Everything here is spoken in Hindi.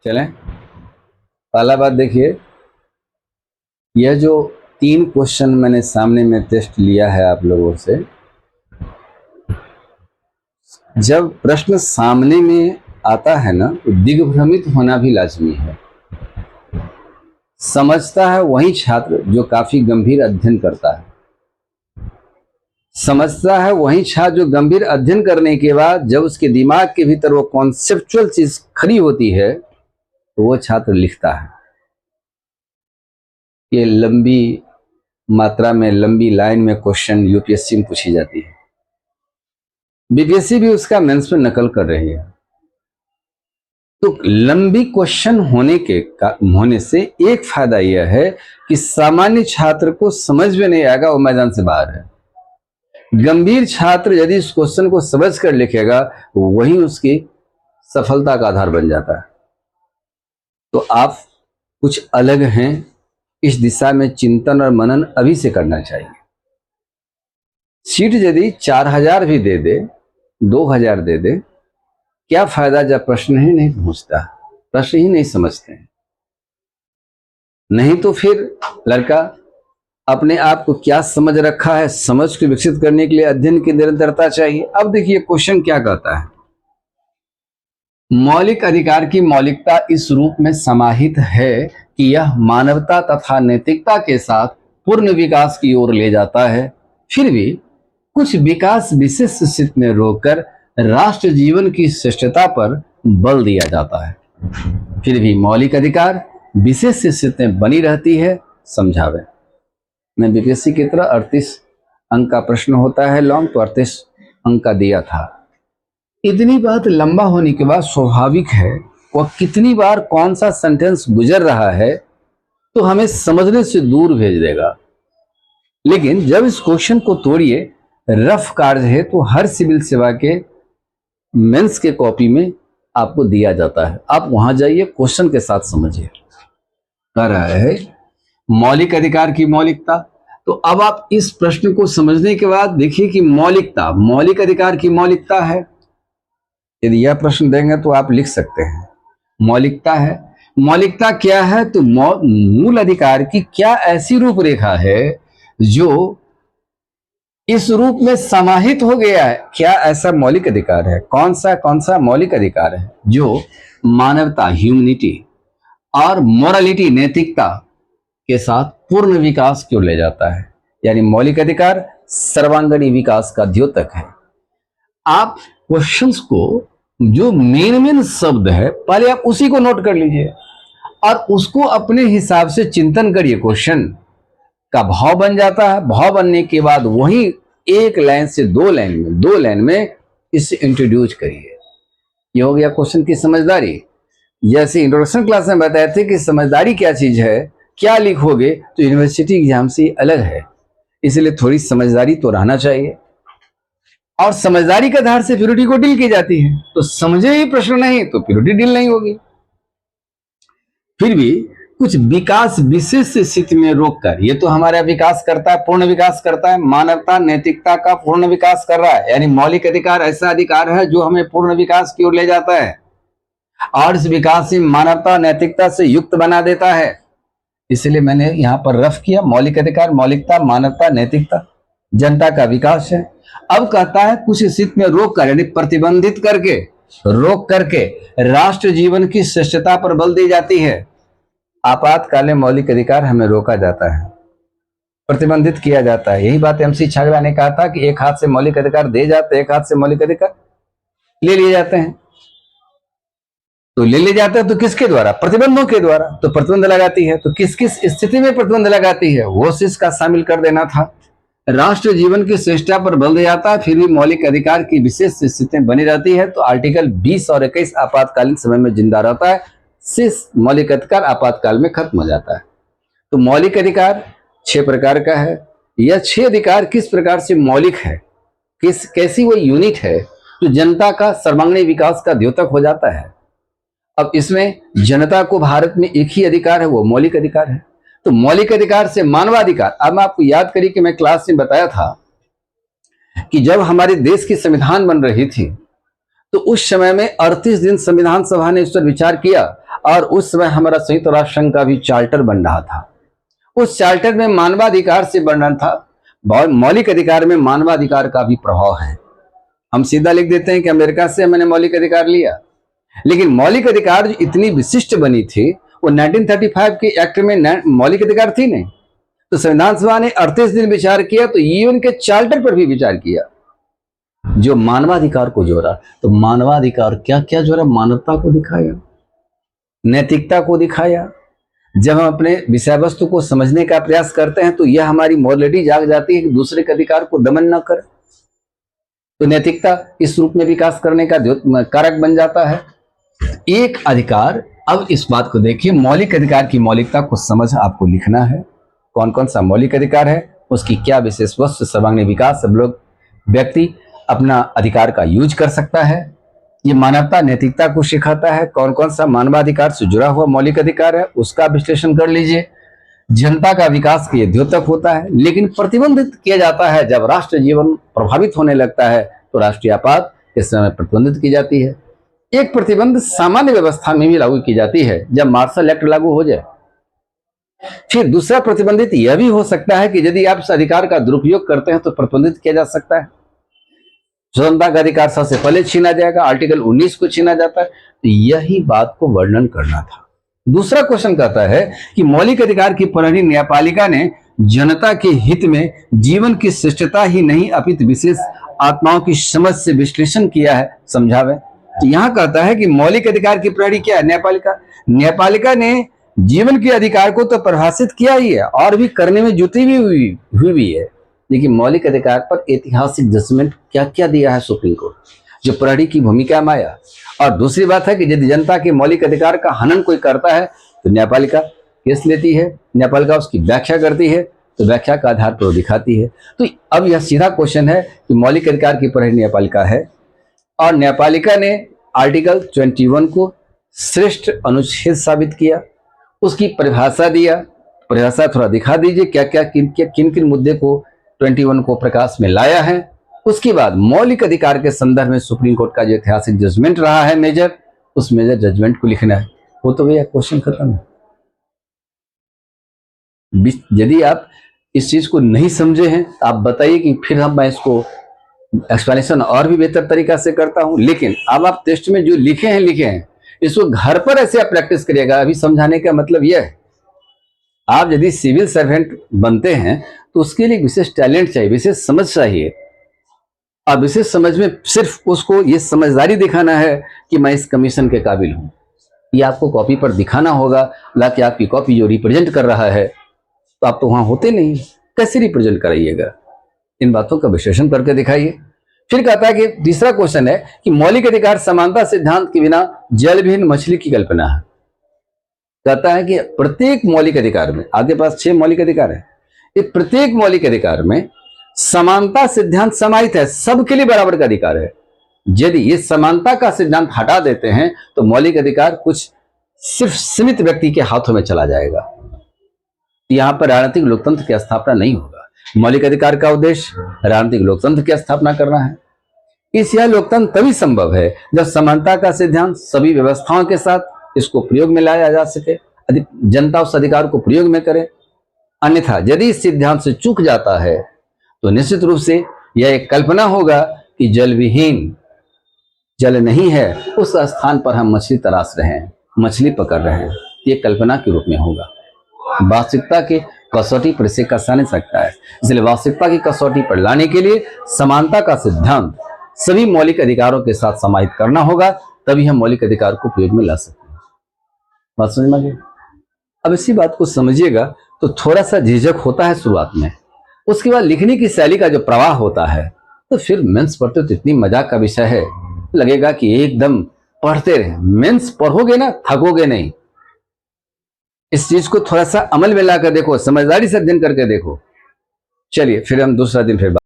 चलें। पहला बात देखिए, यह जो 3 क्वेश्चन मैंने सामने में टेस्ट लिया है आप लोगों से, जब प्रश्न सामने में आता है ना तो दिग्भ्रमित होना भी लाजमी है। समझता है वही छात्र जो काफी गंभीर अध्ययन करता है। समझता है वही छात्र जो गंभीर अध्ययन करने के बाद जब उसके दिमाग के भीतर वो कॉन्सेप्चुअल चीज खड़ी होती है तो वो छात्र लिखता है। ये लंबी मात्रा में, लंबी लाइन में क्वेश्चन यूपीएससी में पूछी जाती है। बीपीएससी भी उसका मेंस में नकल कर रही है। तो लंबी क्वेश्चन होने से एक फायदा यह है कि सामान्य छात्र को समझ में नहीं आएगा, वो मैदान से बाहर है। गंभीर छात्र यदि इस क्वेश्चन को समझ कर लिखेगा वही उसकी सफलता का आधार बन जाता है। तो आप कुछ अलग हैं, इस दिशा में चिंतन और मनन अभी से करना चाहिए। सीट यदि 4000 भी दे दे, 2000 दे दे, क्या फायदा जब प्रश्न ही नहीं पहुंचता, प्रश्न ही नहीं समझते हैं। नहीं तो फिर लड़का अपने आप को क्या समझ रखा है, समझ को विकसित करने के लिए अध्ययन की निरंतरता चाहिए। अब देखिए क्वेश्चन क्या कहता है, मौलिक अधिकार की मौलिकता इस रूप में समाहित है कि यह मानवता तथा नैतिकता के साथ पूर्ण विकास की ओर ले जाता है। फिर भी कुछ विकास विशिष्ट स्थिति में रोककर राष्ट्र जीवन की श्रेष्ठता पर बल दिया जाता है। फिर भी मौलिक अधिकार विशेष स्थिति में बनी रहती है। समझावे। मैं बीपीएससी की तरह 38 अंक का प्रश्न होता है लॉन्ग, तो 38 अंक का दिया था। इतनी बात लंबा होने के बाद स्वाभाविक है वह कितनी बार कौन सा सेंटेंस गुजर रहा है तो हमें समझने से दूर भेज देगा। लेकिन जब इस क्वेश्चन को तोड़िए, रफ कार्य है तो हर सिविल सेवा के मेंस के कॉपी में आपको दिया जाता है। आप वहां जाइए, क्वेश्चन के साथ समझिए। कह रहा है मौलिक अधिकार की मौलिकता। तो अब आप इस प्रश्न को समझने के बाद देखिए कि मौलिकता, मौलिक अधिकार की मौलिकता है। यदि यह प्रश्न देंगे तो आप लिख सकते हैं मौलिकता है। मौलिकता क्या है? तो मूल अधिकार की क्या ऐसी रूपरेखा है जो इस रूप में समाहित हो गया है? क्या ऐसा मौलिक अधिकार है? कौन सा मौलिक अधिकार है जो मानवता, ह्यूमनिटी और मोरालिटी, नैतिकता के साथ पूर्ण विकास की ओर ले जाता है? यानी मौलिक अधिकार सर्वांगीण विकास का द्योतक है। आप क्वेश्चंस को जो मेन शब्द है पहले आप उसी को नोट कर लीजिए और उसको अपने हिसाब से चिंतन करिए। क्वेश्चन का भाव बन जाता है। भाव बनने के बाद वही एक लाइन से दो लाइन में इसे इंट्रोड्यूस करिए। ये हो गया क्वेश्चन की समझदारी। जैसे इंट्रोडक्शन क्लास में बताए थे कि समझदारी क्या चीज है, क्या लिखोगे, तो यूनिवर्सिटी एग्जाम से अलग है, इसलिए थोड़ी समझदारी तो रहना चाहिए। और समझदारी के आधार से प्योरिटी को डील की जाती है। तो समझे ही प्रश्न नहीं तो प्योरिटी डील नहीं होगी। फिर भी कुछ विकास विशेष स्थिति में रोककर, ये तो हमारा विकास करता है, पूर्ण विकास करता है, मानवता नैतिकता का पूर्ण विकास कर रहा है। यानी मौलिक अधिकार ऐसा अधिकार है जो हमें पूर्ण विकास की ओर ले जाता है और इस विकास से मानवता नैतिकता से युक्त बना देता है। इसलिए मैंने यहां पर रफ किया, मौलिक अधिकार, मौलिकता, मानवता, नैतिकता, जनता का विकास है। अब कहता है कुछ स्थिति में रोक कर, यानी प्रतिबंधित करके, रोक करके राष्ट्र जीवन की श्रेष्ठता पर बल दी जाती है। आपातकालीन मौलिक अधिकार हमें रोका जाता है, प्रतिबंधित किया जाता है। यही बात एमसी छागला ने कहा था कि एक हाथ से मौलिक अधिकार दे जाते, एक हाथ से मौलिक अधिकार ले लिए जाते हैं। तो ले ले जाते हैं तो किसके द्वारा? प्रतिबंधों के द्वारा। तो प्रतिबंध लगाती है तो किस किस स्थिति में प्रतिबंध लगाती है वो चीज का शामिल कर देना था। राष्ट्र जीवन की श्रेष्ठता पर बल दिया जाता है, फिर भी मौलिक अधिकार की विशेष स्थिति बनी रहती है। तो आर्टिकल 20 और 21 आपातकालीन समय में जिंदा रहता है, शेष मौलिक अधिकार आपातकाल में खत्म हो जाता है। तो मौलिक अधिकार 6 प्रकार का है। यह 6 अधिकार किस प्रकार से मौलिक है, कैसी वो यूनिट है जो जनता का सर्वांगीण विकास का द्योतक हो जाता है। अब इसमें जनता को भारत में एक ही अधिकार है, वो मौलिक अधिकार है। तो मौलिक अधिकार से मानवाधिकार। अब मैं आपको याद करिए कि मैं क्लास में बताया था कि जब हमारे देश की संविधान बन रही थी तो उस समय में 38 दिन संविधान सभा ने इस पर विचार किया और उस समय हमारा संयुक्त राष्ट्र संघ का भी चार्टर बन रहा था। उस चार्टर में मानवाधिकार से वर्णन था, मौलिक अधिकार में मानवाधिकार का भी प्रभाव है। हम सीधा लिख देते हैं कि अमेरिका से मैंने मौलिक अधिकार लिया, लेकिन मौलिक अधिकार जो इतनी विशिष्ट बनी थी वो 1935 के एक्ट में मौलिक अधिकार थी नहीं। तो संविधान सभा ने 38 दिन विचार किया, तो यूएन के चार्टर पर भी विचार किया जो मानवाधिकार को जोड़ा। तो मानवाधिकार क्या क्या जोड़ा? मानवता को दिखाया, नैतिकता को दिखाया। जब हम अपने विषय वस्तु को समझने का प्रयास करते हैं तो यह हमारी मोरालिटी जाग जाती है कि दूसरे के अधिकार को दमन न कर। तो नैतिकता इस रूप में विकास करने का कारक बन जाता है। एक अधिकार, अब इस बात को देखिए, मौलिक अधिकार की मौलिकता को समझ आपको लिखना है। कौन कौन सा मौलिक अधिकार है, उसकी क्या विशेष वस्तु सर्वांगीण विकास सब लोग व्यक्ति अपना अधिकार का यूज कर सकता है। ये मानवता नैतिकता को सिखाता है। कौन कौन सा मानवाधिकार से जुड़ा हुआ मौलिक अधिकार है उसका विश्लेषण कर लीजिए। जनता का विकास के द्योतक होता है, लेकिन प्रतिबंधित किया जाता है जब राष्ट्र जीवन प्रभावित होने लगता है तो राष्ट्रीय आपात इस समय प्रतिबंधित की जाती है। एक प्रतिबंध सामान्य व्यवस्था में भी लागू की जाती है जब मार्शल एक्ट लागू हो जाए। फिर दूसरा प्रतिबंधित यह भी हो सकता है कि यदि आप इस अधिकार का दुरुपयोग करते हैं तो प्रतिबंधित किया जा सकता है। स्वतंत्रता का अधिकार सबसे पहले छीना जाएगा, आर्टिकल 19 को छीना जाता है। तो यही बात को वर्णन करना था। दूसरा क्वेश्चन कहता है कि मौलिक अधिकार की परिधि न्यायपालिका ने जनता के हित में जीवन की श्रेष्ठता ही नहीं अपितु विशेष आत्माओं की समझ से विश्लेषण किया है, समझावे। तो यहां कहता है कि मौलिक अधिकार की परिधि क्या है? न्यायपालिका ने जीवन के अधिकार को तो परिभाषित किया ही है और भी करने में जुटी हुई भी है, लेकिन मौलिक अधिकार पर ऐतिहासिक जजमेंट क्या क्या दिया है सुप्रीम कोर्ट, जो प्रहरी की भूमिका में आया। और दूसरी बात है कि यदि जनता के मौलिक अधिकार का हनन कोई करता है तो न्यायपालिका केस लेती है, न्यायपालिका उसकी व्याख्या करती है, तो व्याख्या का आधार पर दिखाती है। तो अब यह सीधा क्वेश्चन है कि मौलिक अधिकार की प्रहरी न्यायपालिका है और न्यायपालिका ने आर्टिकल 21 को श्रेष्ठ अनुच्छेद साबित किया, उसकी परिभाषा दिया। परिभाषा थोड़ा दिखा दीजिए, क्या क्या किन किन मुद्दे को 21 को प्रकाश में लाया है। उसके बाद मौलिक अधिकार के संदर्भ में सुप्रीम कोर्ट का जो ऐतिहासिक जजमेंट रहा है मेजर, उस मेजर जजमेंट को लिखना है। वो तो भैया क्वेश्चन खत्म है। यदि आप इस चीज को नहीं समझे हैं तो आप बताइए कि फिर मैं इसको एक्सप्लेनेशन और भी बेहतर तरीका से करता हूं। लेकिन अब आप टेस्ट में जो लिखे हैं इसको घर पर ऐसे आप प्रैक्टिस करिएगा। अभी समझाने का मतलब यह है, आप यदि सिविल सर्वेंट बनते हैं तो उसके लिए विशेष टैलेंट चाहिए, विशेष समझ चाहिए। और विशेष समझ में सिर्फ उसको ये समझदारी दिखाना है कि मैं इस कमीशन के काबिल हूं। ये आपको कॉपी पर दिखाना होगा, हालांकि आपकी कॉपी जो रिप्रेजेंट कर रहा है तो आप तो वहां होते नहीं, कैसे रिप्रेजेंट कराइएगा? इन बातों का विश्लेषण करके दिखाइए। फिर कहता है कि तीसरा क्वेश्चन है कि मौलिक अधिकार समानता सिद्धांत के बिना जलविहीन मछली की कल्पना है। कहता है कि प्रत्येक मौलिक अधिकार में, आपके पास 6 मौलिक अधिकार है, ये प्रत्येक मौलिक अधिकार में समानता सिद्धांत समाहित है, सबके लिए बराबर का अधिकार है। यदि ये समानता का सिद्धांत हटा देते हैं तो मौलिक अधिकार कुछ सिर्फ सीमित व्यक्ति के हाथों में चला जाएगा। यहां पर राजनीतिक लोकतंत्र की स्थापना नहीं होगा। मौलिक अधिकार का उद्देश्य राजनीतिक लोकतंत्र की स्थापना करना है। इस यह लोकतंत्र तभी संभव है जब समानता का सिद्धांत सभी व्यवस्थाओं के साथ इसको प्रयोग में लाया जा सके, जनता उस अधिकार को प्रयोग में करे। अन्यथा यदि इस सिद्धांत से चूक जाता है तो निश्चित रूप से यह एक कल्पना होगा कि जल विहीन, जल नहीं है उस स्थान पर हम मछली तराश रहे हैं, मछली पकड़ रहे हैं। ये कल्पना के रूप में होगा। वास्तविकता के कसौटी पर इसे कसा नहीं सकता है। इसलिए वास्तविकता की कसौटी पर लाने के लिए समानता का सिद्धांत सभी मौलिक अधिकारों के साथ समाहित करना होगा, तभी हम मौलिक अधिकार को प्रयोग में ला सकते हैं। बात समझ में आ गई? अब इसी बात को समझिएगा तो थोड़ा सा झिझक होता है शुरुआत में, उसके बाद लिखने की शैली का जो प्रवाह होता है तो फिर मेंस पढ़ते तो इतनी मजाक का विषय है, लगेगा कि एकदम पढ़ते रहे। मेंस पढ़ोगे ना, थकोगे नहीं। इस चीज को थोड़ा सा अमल में लाकर देखो, समझदारी से अध्ययन करके देखो। चलिए फिर हम दूसरा दिन फिर